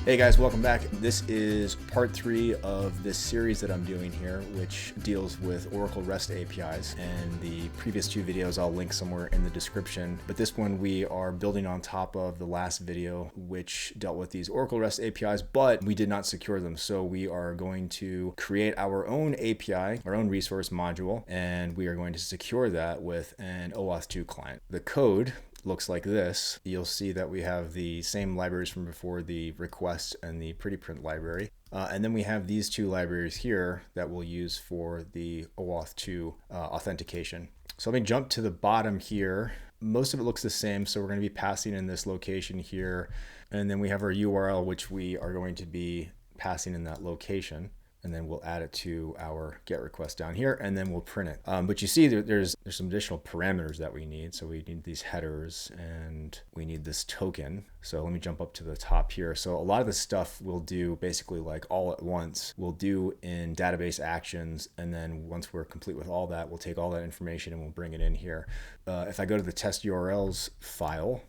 Hey guys, welcome back. This is part 3 of this series that I'm doing here, which deals with Oracle REST APIs. And the previous 2 videos I'll link somewhere in the description. But this one we are building on top of the last video, which dealt with these Oracle REST APIs, but we did not secure them. So we are going to create our own API, our own resource module, and we are going to secure that with an OAuth2 client. The code looks like this. You'll see that we have the same libraries from before, the request and the pretty print library. And then we have these 2 libraries here that we'll use for the OAuth2 authentication. So let me jump to the bottom here. Most of it looks the same. So we're going to be passing in this location here. And then we have our URL, which we are going to be passing in that location. And then we'll add it to our GET request down here, and then we'll print it. But you see there's some additional parameters that we need. So we need these headers, and we need this token. So let me jump up to the top here. So a lot of this stuff we'll do basically like all at once. We'll do in database actions, and then once we're complete with all that, we'll take all that information and we'll bring it in here. If I go to the test URLs file,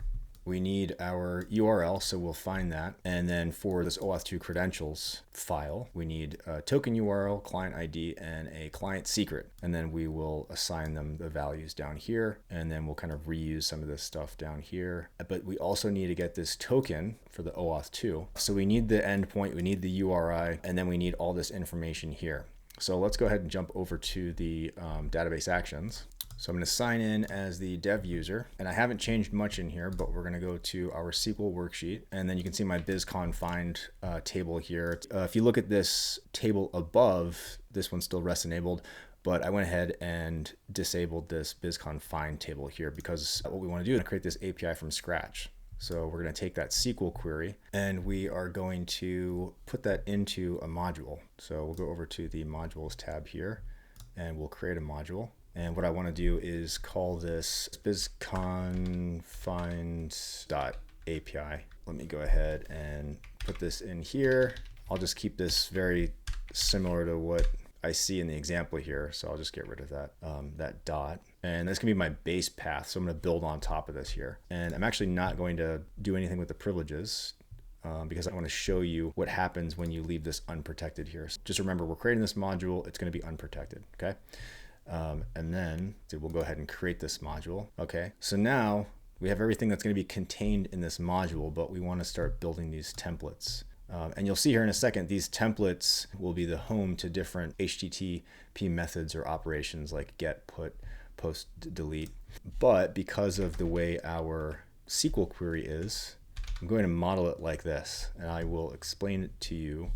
we need our URL, so we'll find that. And then for this OAuth2 credentials file, we need a token URL, client ID, and a client secret. And then we will assign them the values down here, and then we'll kind of reuse some of this stuff down here. But we also need to get this token for the OAuth2. So we need the endpoint, we need the URI, and then we need all this information here. So let's go ahead and jump over to the database actions. So I'm going to sign in as the dev user, and I haven't changed much in here, but we're going to go to our SQL worksheet, and then you can see my BizCon find table here. If you look at this table above, this one's still REST enabled, but I went ahead and disabled this BizCon find table here because what we want to do is create this API from scratch. So we're going to take that SQL query and we are going to put that into a module. So we'll go over to the modules tab here and we'll create a module. And what I want to do is call this bizconfind.api. Let me go ahead and put this in here. I'll just keep this very similar to what I see in the example here. So I'll just get rid of that, that dot. And that's gonna be my base path. So I'm gonna build on top of this here. And I'm actually not going to do anything with the privileges because I want to show you what happens when you leave this unprotected here. So just remember, we're creating this module. It's gonna be unprotected, okay? And then we'll go ahead and create this module. Okay, so now we have everything that's going to be contained in this module, but we want to start building these templates. And you'll see here in a second, these templates will be the home to different HTTP methods or operations like get, put, post, delete. But because of the way our SQL query is, I'm going to model it like this, and I will explain it to you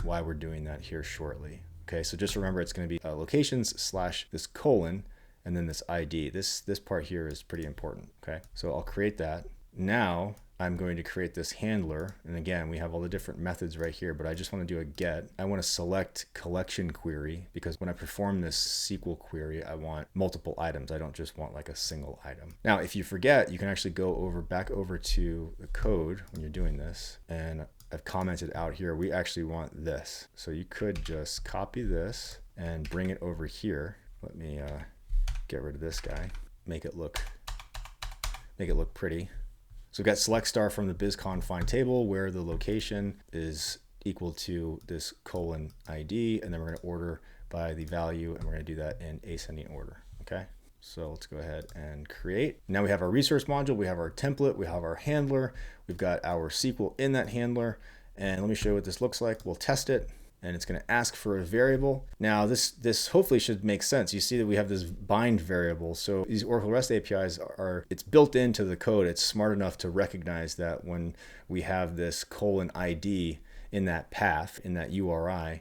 why we're doing that here shortly. Okay, so just remember it's going to be locations / this colon and then this ID. This part here is pretty important. Okay, so I'll create that. Now I'm going to create this handler. And again, we have all the different methods right here, but I just want to do a get. I want to select collection query because when I perform this SQL query, I want multiple items. I don't just want like a single item. Now, if you forget, you can actually go back over to the code when you're doing this, and I've commented out here, we actually want this. So you could just copy this and bring it over here. Let me get rid of this guy, make it look pretty. So we've got select star from the BizCon find table where the location is equal to this colon ID, and then we're going to order by the value, and we're going to do that in ascending order. Okay. So let's go ahead and create. Now we have our resource module, we have our template, we have our handler, we've got our SQL in that handler. And let me show you what this looks like. We'll test it, and it's going to ask for a variable. Now this hopefully should make sense. You see that we have this bind variable. So these Oracle REST APIs it's built into the code. It's smart enough to recognize that when we have this colon ID in that path, in that URI,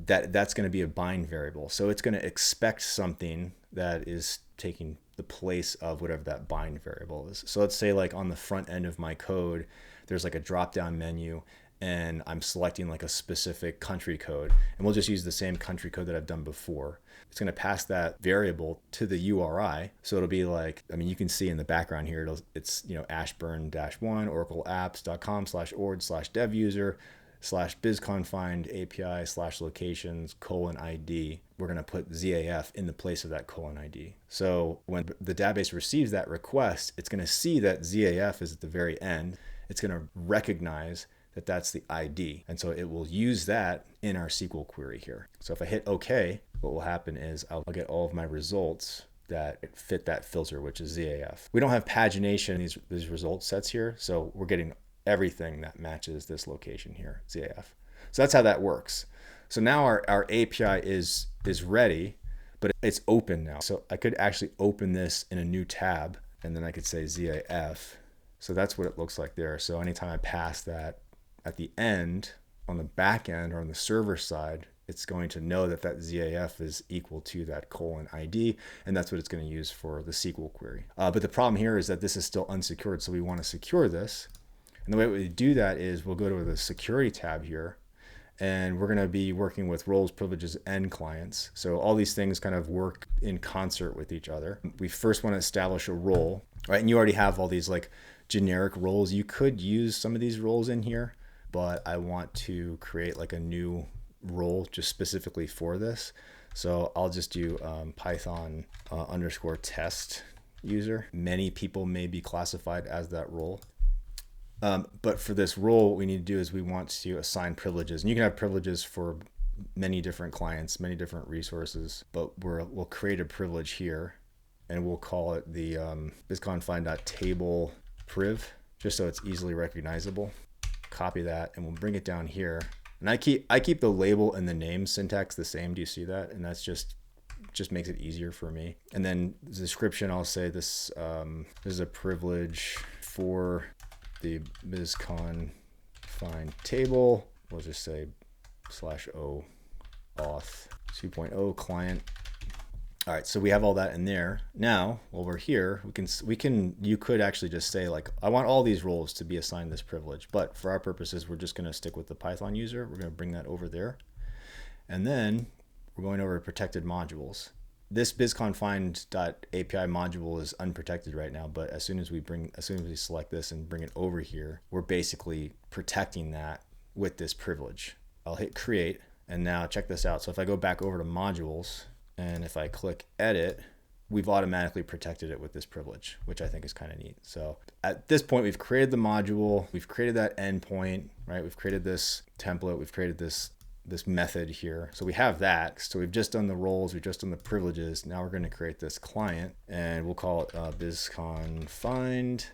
that's going to be a bind variable. So it's going to expect something that is taking the place of whatever that bind variable is. So let's say like on the front end of my code, there's like a drop-down menu and I'm selecting like a specific country code, and we'll just use the same country code that I've done before. It's going to pass that variable to the URI. So it'll be like, I mean, you can see in the background here, it's, you know, ashburn-1 oracleapps.com/ord/devuser /bizconfind API /locations :ID. We're going to put ZAF in the place of that colon ID. So when the database receives that request, it's going to see that ZAF is at the very end. It's going to recognize that that's the ID. And so it will use that in our SQL query here. So if I hit OK, what will happen is I'll get all of my results that fit that filter, which is ZAF. We don't have pagination in these result sets here, so we're getting everything that matches this location here, ZAF. So that's how that works. So now our API is ready, but it's open now. So I could actually open this in a new tab, and then I could say ZAF. So that's what it looks like there. So anytime I pass that at the end, on the back end or on the server side, it's going to know that that ZAF is equal to that :ID, and that's what it's going to use for the SQL query. But the problem here is that this is still unsecured, so we want to secure this. And the way we do that is we'll go to the security tab here, and we're going to be working with roles, privileges, and clients. So all these things kind of work in concert with each other. We first want to establish a role, right? And you already have all these like generic roles. You could use some of these roles in here, but I want to create like a new role just specifically for this. So I'll just do Python _test user. Many people may be classified as that role. But for this role, what we need to do is we want to assign privileges. And you can have privileges for many different clients, many different resources, but we'll create a privilege here, and we'll call it the bizconfine.table priv, just so it's easily recognizable. Copy that, and we'll bring it down here. And I keep the label and the name syntax the same. Do you see that? And that's just makes it easier for me. And then the description, I'll say this is a privilege for the bizconfine table. We'll just say /o auth2.0 client. All right, so we have all that in there. Now, while we're here, you could actually just say like, I want all these roles to be assigned this privilege, but for our purposes, we're just gonna stick with the Python user. We're gonna bring that over there. And then we're going over to protected modules. This bizconfine.api module is unprotected right now, but as soon as we select this and bring it over here, we're basically protecting that with this privilege. I'll hit create, and now check this out. So if I go back over to modules, and if I click edit, we've automatically protected it with this privilege, which I think is kind of neat. So at this point, we've created the module, we've created that endpoint, right? We've created this template, we've created this method here. So we have that. So we've just done the roles, we've just done the privileges. Now we're going to create this client, and we'll call it bizconfined.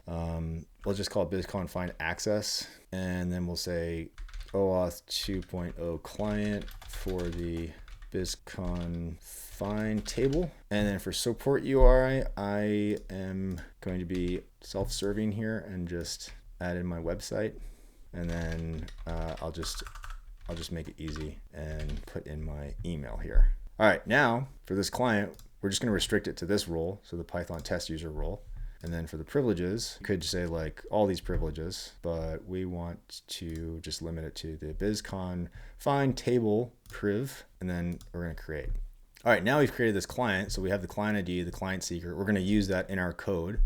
We'll just call it bizconfined access, and then we'll say OAuth2.0 client for the bizconfine table. And then for support URI, I am going to be self-serving here and just add in my website, and then I'll just make it easy and put in my email here. All right, now for this client, we're just going to restrict it to this role, so the Python test user role. And then for the privileges, you could say like all these privileges, but we want to just limit it to the bizconfine table priv, and then we're going to create. All right, now we've created this client, so we have the client ID, the client secret. We're going to use that in our code.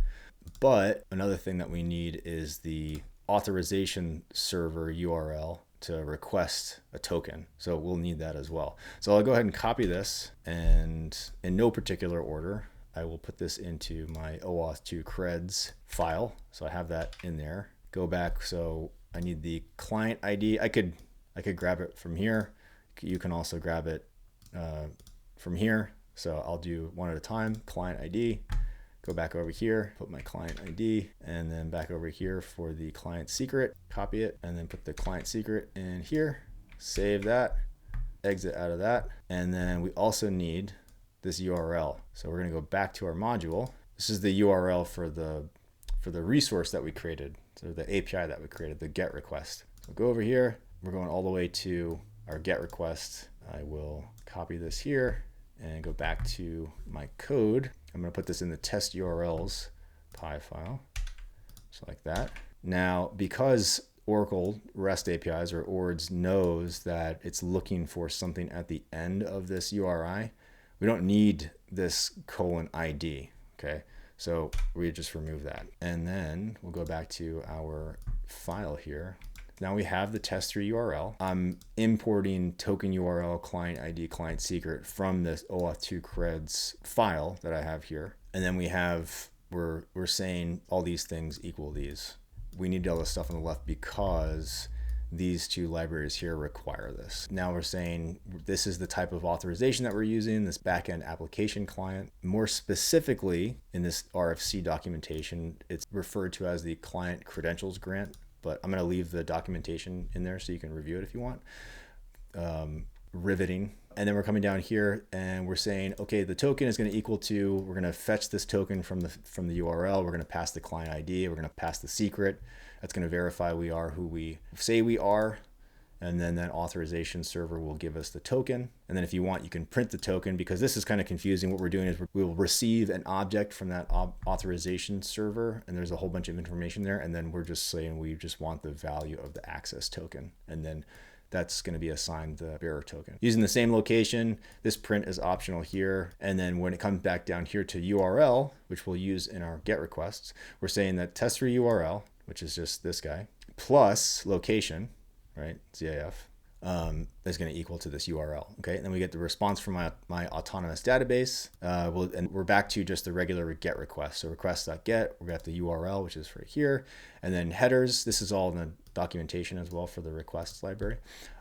But another thing that we need is the authorization server URL to request a token. So we'll need that as well. So I'll go ahead and copy this, and in no particular order, I will put this into my OAuth2 creds file. So I have that in there. Go back. So I need the client ID. I could grab it from here. You can also grab it from here. So I'll do one at a time. Client ID. Go back over here, put my client ID, and then back over here for the client secret. Copy it, and then put the client secret in here. Save that. Exit out of that. And then we also need this URL. So we're going to go back to our module. This is the URL for the resource that we created, so the API that we created, the GET request. So go over here. We're going all the way to our GET request. I will copy this here and go back to my code. I'm going to put this in the test URLs py file, just like that. Now, because Oracle REST APIs or ORDs knows that it's looking for something at the end of this URI, we don't need this :ID, okay? So we just remove that. And then we'll go back to our file here. Now we have the tester URL. I'm importing token URL, client ID, client secret from this OAuth2 creds file that I have here. And then we're saying all these things equal these. We need all this stuff on the left because these two libraries here require this. Now we're saying this is the type of authorization that we're using, this backend application client. More specifically, in this RFC documentation, it's referred to as the client credentials grant, but I'm going to leave the documentation in there so you can review it if you want. Riveting. And then we're coming down here and we're saying, okay, the token is going to equal to, we're going to fetch this token from the URL. We're going to pass the client ID. We're going to pass the secret. That's going to verify we are who we say we are. And then that authorization server will give us the token. And then if you want, you can print the token, because this is kind of confusing. What we're doing is we'll receive an object from that authorization server, and there's a whole bunch of information there. And then we're just saying we just want the value of the access token. And then that's going to be assigned the bearer token. Using the same location, this print is optional here. And then when it comes back down here to URL, which we'll use in our GET requests, we're saying that tester URL, which is just this guy, plus location, right, ZIF, is going to equal to this URL. Okay, and then we get the response from my autonomous database. And we're back to just the regular GET request. So request.get, we got the URL, which is right here. And then headers, this is all in the documentation as well for the requests library.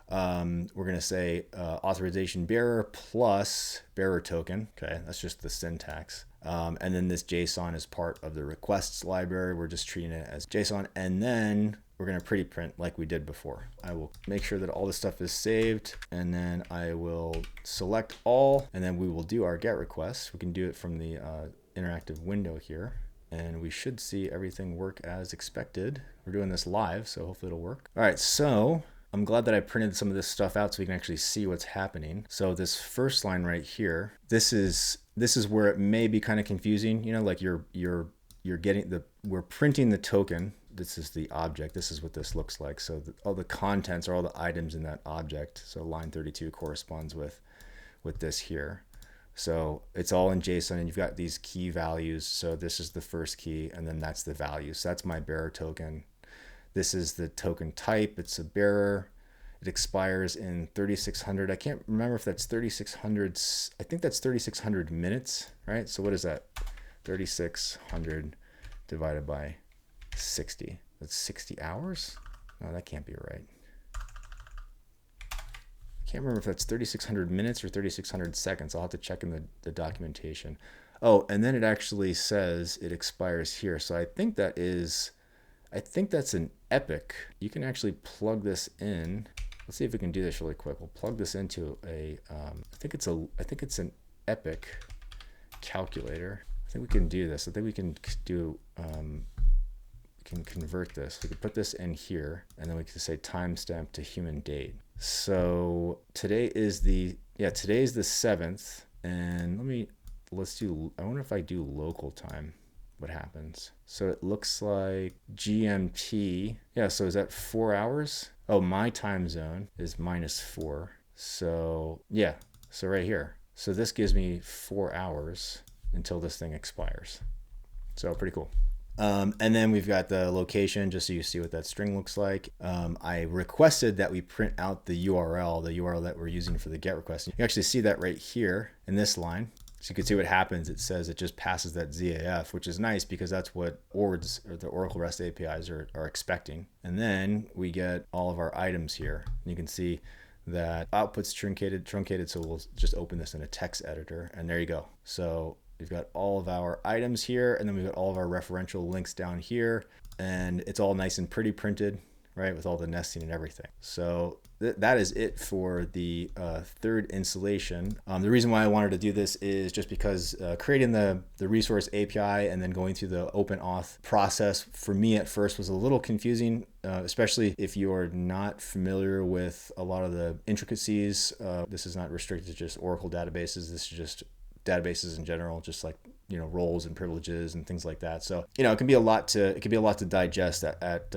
We're going to say authorization bearer plus bearer token. Okay, that's just the syntax. And then this JSON is part of the requests library. We're just treating it as JSON. And then we're going to pretty print like we did before. I will make sure that all this stuff is saved, and then I will select all, and then we will do our GET request. We can do it from the interactive window here, and we should see everything work as expected. We're doing this live, so hopefully it'll work. All right, so I'm glad that I printed some of this stuff out so we can actually see what's happening. So this first line right here, this is where it may be kind of confusing. You know, like you're getting we're printing the token. This is the object. This is what this looks like. So all the contents are all the items in that object. So line 32 corresponds with this here. So it's all in JSON, and you've got these key values. So this is the first key, and then that's the value. So that's my bearer token. This is the token type. It's a bearer. It expires in 3600. I can't remember if that's 3600. I think that's 3600 minutes, right? So what is that? 3600 divided by 60. That's 60 hours? No, that can't be right. I can't remember if that's 3600 minutes or 3600 seconds. I'll have to check in the documentation. Oh, and then it actually says it expires here. So I think that's an epic. You can actually plug this in. Let's see if we can do this really quick. We'll plug this into I think it's an epic calculator. I think we can do this. I think we can do can convert this. We can put this in here, and then we can say timestamp to human date. So today is the 7th, and I wonder if I do local time, what happens. So it looks like GMT. Yeah, so is that 4 hours? Oh, my time zone is -4. So yeah, so right here. So this gives me 4 hours until this thing expires. So pretty cool. And then we've got the location, just so you see what that string looks like. I requested that we print out the URL that we're using for the GET request. You can actually see that right here in this line. So you can see what happens. It says it just passes that ZIF, which is nice because that's what ORDs, or the Oracle REST APIs, are expecting. And then we get all of our items here. And you can see that output's truncated, so we'll just open this in a text editor, and there you go. So we've got all of our items here, and then we've got all of our referential links down here, and it's all nice and pretty printed, right, with all the nesting and everything. So that is it for the third installation. The reason why I wanted to do this is just because creating the resource API and then going through the Open Auth process for me at first was a little confusing, especially if you're not familiar with a lot of the intricacies. This is not restricted to just Oracle databases. This is just databases in general, just like, you know, roles and privileges and things like that. So, you know, it can be a lot to digest at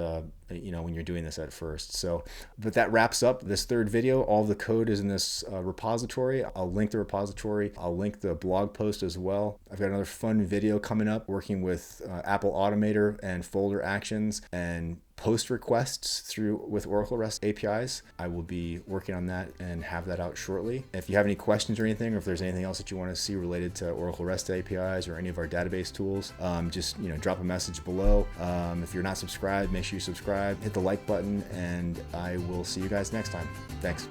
you know, when you're doing this at first. So, but that wraps up this third video. All the code is in this repository. I'll link the repository. I'll link the blog post as well. I've got another fun video coming up working with Apple Automator and folder actions and post requests with Oracle REST APIs. I will be working on that and have that out shortly. If you have any questions or anything, or if there's anything else that you want to see related to Oracle REST APIs or any of our database tools, just drop a message below. If you're not subscribed, make sure you subscribe, hit the like button, and I will see you guys next time. Thanks.